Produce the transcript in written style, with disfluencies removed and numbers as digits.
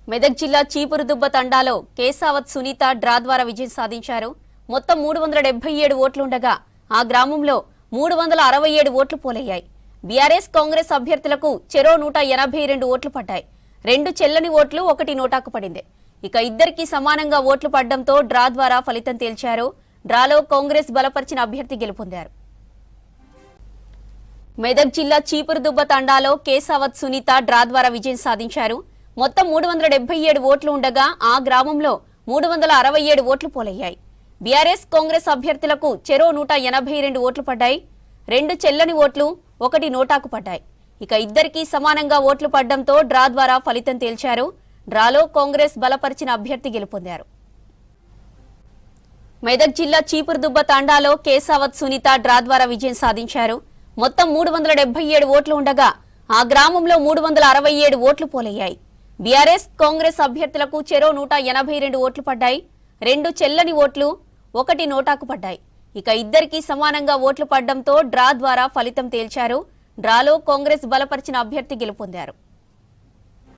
మెదక్ జిల్లా చీపురుదుబ్బ తండాలో కేసావత్ సునీత డ్రా ద్వారా విజయం సాధించారు. మొత్తం 377 ఓట్లుండగా ఆ గ్రామంలో 367 ఓట్లు పోలయ్యాయి. బీఆర్ఎస్ కాంగ్రెస్ అభ్యర్థులకు చెరో 182 ఓట్లు పడ్డాయి. 2 చెల్లని ఓట్లు 1 నోటాకు పడింది. ఇక ఇద్దరికి సమానంగా ఓట్లు పడ్డంతో డ్రా ద్వారా ఫలితం తేల్చారు. డ్రాలో కాంగ్రెస్ బలపరిచిన అభ్యర్థి గెలుపొందారు. మెదక్ జిల్లా చీపురుదుబ్బ తండాలో కేసావత్ సునీత డ్రా ద్వారా విజయం సాధించారు. మొత్తం 377 ఓట్లు ఉండగా ఆ గ్రామంలో 367 ఓట్లు పోలయ్యాయి. బీఆర్ఎస్ కాంగ్రెస్ అభ్యర్థులకు చెరో 182 ఓట్లు పడ్డాయి. 2 చెల్లని ఓట్లు 1 నోటాకు పడ్డాయి. ఇక ఇద్దరికి సమానంగా ఓట్లు పడ్డంతో డ్రా ద్వారా ఫలితం తేల్చారు. డ్రాలో కాంగ్రెస్ బలపరిచిన అభ్యర్థి గెలుపొందారు. మెదక్ జిల్లా చీపురుదుబ్బ తండాలో కేసావత్ సునీత డ్రా ద్వారా విజయం సాధించారు. మొత్తం 377 ఓట్లు ఉండగా ఆ గ్రామంలో 367 ఓట్లు పోలయ్యాయి. బీఆర్ఎస్ కాంగ్రెస్ అభ్యర్థులకు చెరో 182 ఓట్లు పడ్డాయి. 2 చెల్లని ఓట్లు 1 నోటాకు పడ్డాయి. ఇక ఇద్దరికి సమానంగా ఓట్లు పడ్డంతో డ్రా ద్వారా ఫలితం తేల్చారు. డ్రాలో కాంగ్రెస్ బలపరిచిన అభ్యర్థి గెలుపొందారు.